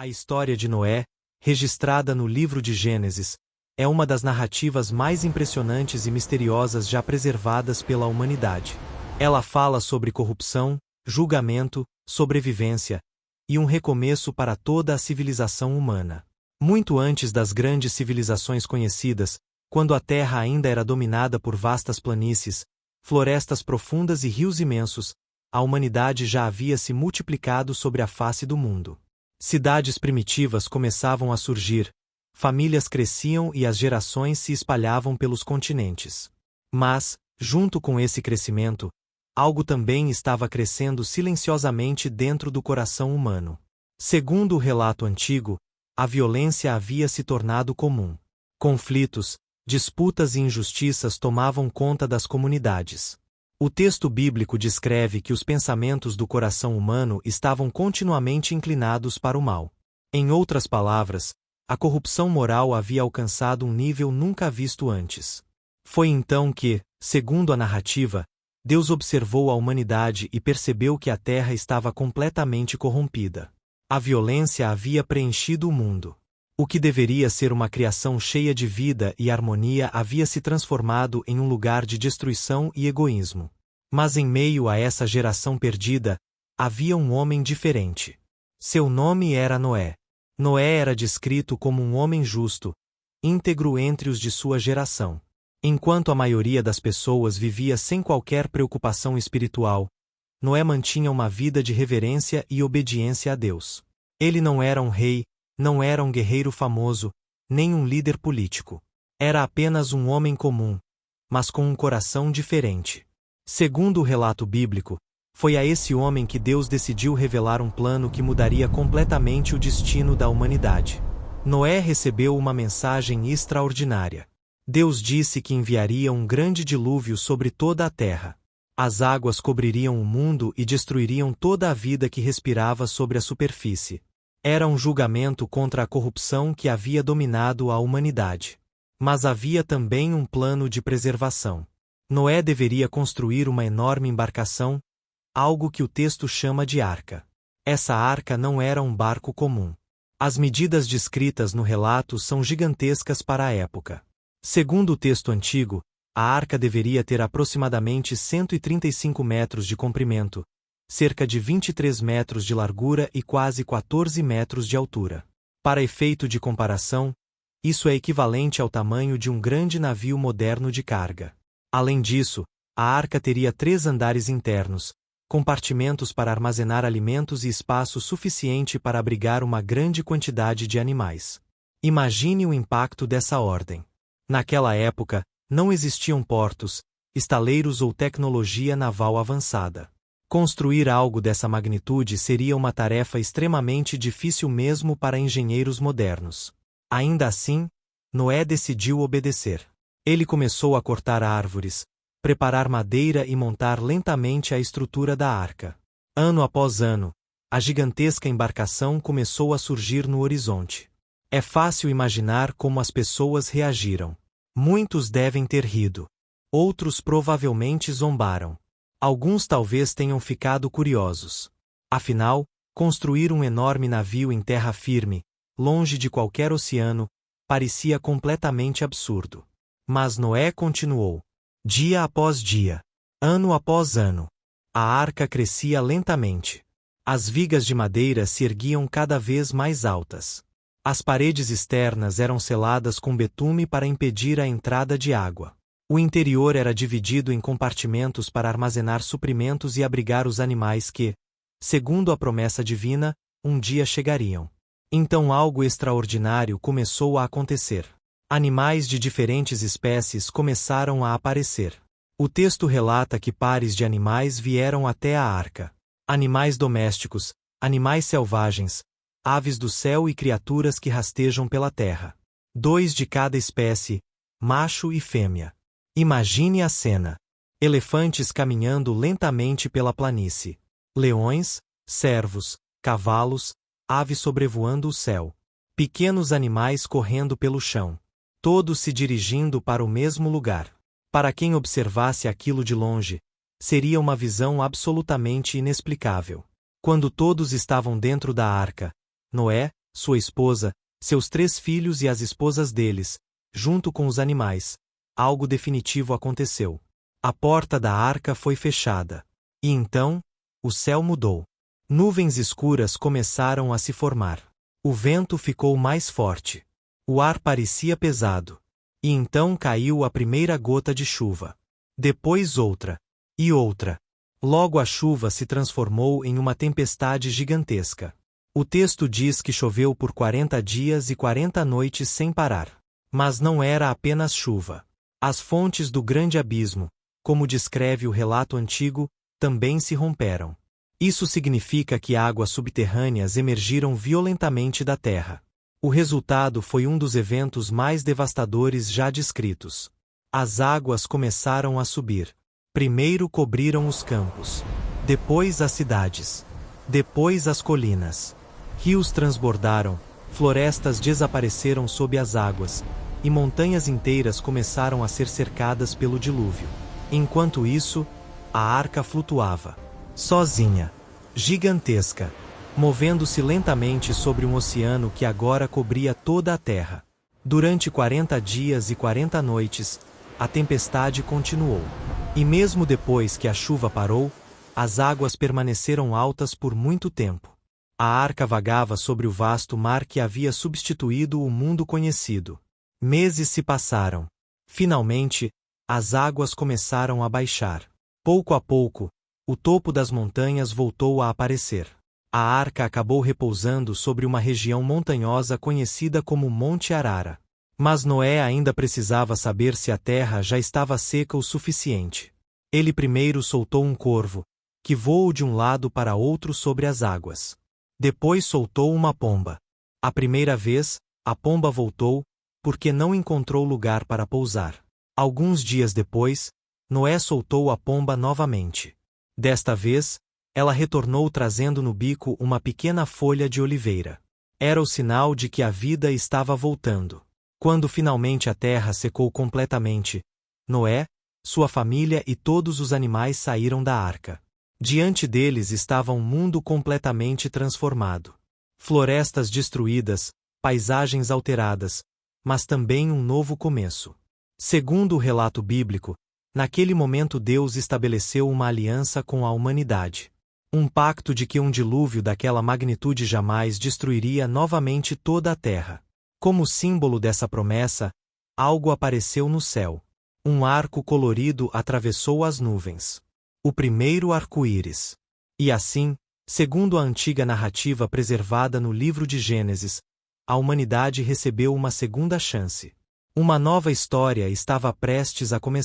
A história de Noé, registrada no livro de Gênesis, é uma das narrativas mais impressionantes e misteriosas já preservadas pela humanidade. Ela fala sobre corrupção, julgamento, sobrevivência e um recomeço para toda a civilização humana. Muito antes das grandes civilizações conhecidas, quando a Terra ainda era dominada por vastas planícies, florestas profundas e rios imensos, a humanidade já havia se multiplicado sobre a face do mundo. Cidades primitivas começavam a surgir, famílias cresciam e as gerações se espalhavam pelos continentes. Mas, junto com esse crescimento, algo também estava crescendo silenciosamente dentro do coração humano. Segundo o relato antigo, a violência havia se tornado comum. Conflitos, disputas e injustiças tomavam conta das comunidades. O texto bíblico descreve que os pensamentos do coração humano estavam continuamente inclinados para o mal. Em outras palavras, a corrupção moral havia alcançado um nível nunca visto antes. Foi então que, segundo a narrativa, Deus observou a humanidade e percebeu que a terra estava completamente corrompida. A violência havia preenchido o mundo. O que deveria ser uma criação cheia de vida e harmonia havia se transformado em um lugar de destruição e egoísmo. Mas em meio a essa geração perdida, havia um homem diferente. Seu nome era Noé. Noé era descrito como um homem justo, íntegro entre os de sua geração. Enquanto a maioria das pessoas vivia sem qualquer preocupação espiritual, Noé mantinha uma vida de reverência e obediência a Deus. Ele não era um rei, não era um guerreiro famoso, nem um líder político. Era apenas um homem comum, mas com um coração diferente. Segundo o relato bíblico, foi a esse homem que Deus decidiu revelar um plano que mudaria completamente o destino da humanidade. Noé recebeu uma mensagem extraordinária. Deus disse que enviaria um grande dilúvio sobre toda a terra. As águas cobririam o mundo e destruiriam toda a vida que respirava sobre a superfície. Era um julgamento contra a corrupção que havia dominado a humanidade. Mas havia também um plano de preservação. Noé deveria construir uma enorme embarcação, algo que o texto chama de arca. Essa arca não era um barco comum. As medidas descritas no relato são gigantescas para a época. Segundo o texto antigo, a arca deveria ter aproximadamente 135 metros de comprimento, cerca de 23 metros de largura e quase 14 metros de altura. Para efeito de comparação, isso é equivalente ao tamanho de um grande navio moderno de carga. Além disso, a arca teria 3 andares internos, compartimentos para armazenar alimentos e espaço suficiente para abrigar uma grande quantidade de animais. Imagine o impacto dessa ordem. Naquela época, não existiam portos, estaleiros ou tecnologia naval avançada. Construir algo dessa magnitude seria uma tarefa extremamente difícil mesmo para engenheiros modernos. Ainda assim, Noé decidiu obedecer. Ele começou a cortar árvores, preparar madeira e montar lentamente a estrutura da arca. Ano após ano, a gigantesca embarcação começou a surgir no horizonte. É fácil imaginar como as pessoas reagiram. Muitos devem ter rido. Outros provavelmente zombaram. Alguns talvez tenham ficado curiosos. Afinal, construir um enorme navio em terra firme, longe de qualquer oceano, parecia completamente absurdo. Mas Noé continuou. Dia após dia, ano após ano, a arca crescia lentamente. As vigas de madeira se erguiam cada vez mais altas. As paredes externas eram seladas com betume para impedir a entrada de água. O interior era dividido em compartimentos para armazenar suprimentos e abrigar os animais que, segundo a promessa divina, um dia chegariam. Então algo extraordinário começou a acontecer. Animais de diferentes espécies começaram a aparecer. O texto relata que pares de animais vieram até a arca. Animais domésticos, animais selvagens, aves do céu e criaturas que rastejam pela terra. 2 de cada espécie, macho e fêmea. Imagine a cena. Elefantes caminhando lentamente pela planície. Leões, cervos, cavalos, aves sobrevoando o céu. Pequenos animais correndo pelo chão. Todos se dirigindo para o mesmo lugar. Para quem observasse aquilo de longe, seria uma visão absolutamente inexplicável. Quando todos estavam dentro da arca, Noé, sua esposa, seus 3 filhos e as esposas deles, junto com os animais. Algo definitivo aconteceu. A porta da arca foi fechada. E então, o céu mudou. Nuvens escuras começaram a se formar. O vento ficou mais forte. O ar parecia pesado. E então caiu a primeira gota de chuva. Depois outra. E outra. Logo a chuva se transformou em uma tempestade gigantesca. O texto diz que choveu por 40 dias e 40 noites sem parar. Mas não era apenas chuva. As fontes do grande abismo, como descreve o relato antigo, também se romperam. Isso significa que águas subterrâneas emergiram violentamente da terra. O resultado foi um dos eventos mais devastadores já descritos. As águas começaram a subir. Primeiro cobriram os campos. Depois as cidades. Depois as colinas. Rios transbordaram, florestas desapareceram sob as águas, e montanhas inteiras começaram a ser cercadas pelo dilúvio. Enquanto isso, a arca flutuava. Sozinha. Gigantesca. Movendo-se lentamente sobre um oceano que agora cobria toda a terra. Durante 40 dias e 40 noites, a tempestade continuou. E mesmo depois que a chuva parou, as águas permaneceram altas por muito tempo. A arca vagava sobre o vasto mar que havia substituído o mundo conhecido. Meses se passaram. Finalmente, as águas começaram a baixar. Pouco a pouco, o topo das montanhas voltou a aparecer. A arca acabou repousando sobre uma região montanhosa conhecida como Monte Arara. Mas Noé ainda precisava saber se a terra já estava seca o suficiente. Ele primeiro soltou um corvo, que voou de um lado para outro sobre as águas. Depois soltou uma pomba. A primeira vez, a pomba voltou, porque não encontrou lugar para pousar. Alguns dias depois, Noé soltou a pomba novamente. Desta vez, ela retornou trazendo no bico uma pequena folha de oliveira. Era o sinal de que a vida estava voltando. Quando finalmente a terra secou completamente, Noé, sua família e todos os animais saíram da arca. Diante deles estava um mundo completamente transformado. Florestas destruídas, paisagens alteradas, mas também um novo começo. Segundo o relato bíblico, naquele momento Deus estabeleceu uma aliança com a humanidade. Um pacto de que um dilúvio daquela magnitude jamais destruiria novamente toda a terra. Como símbolo dessa promessa, algo apareceu no céu. Um arco colorido atravessou as nuvens. O primeiro arco-íris. E assim, segundo a antiga narrativa preservada no livro de Gênesis, a humanidade recebeu uma segunda chance. Uma nova história estava prestes a começar.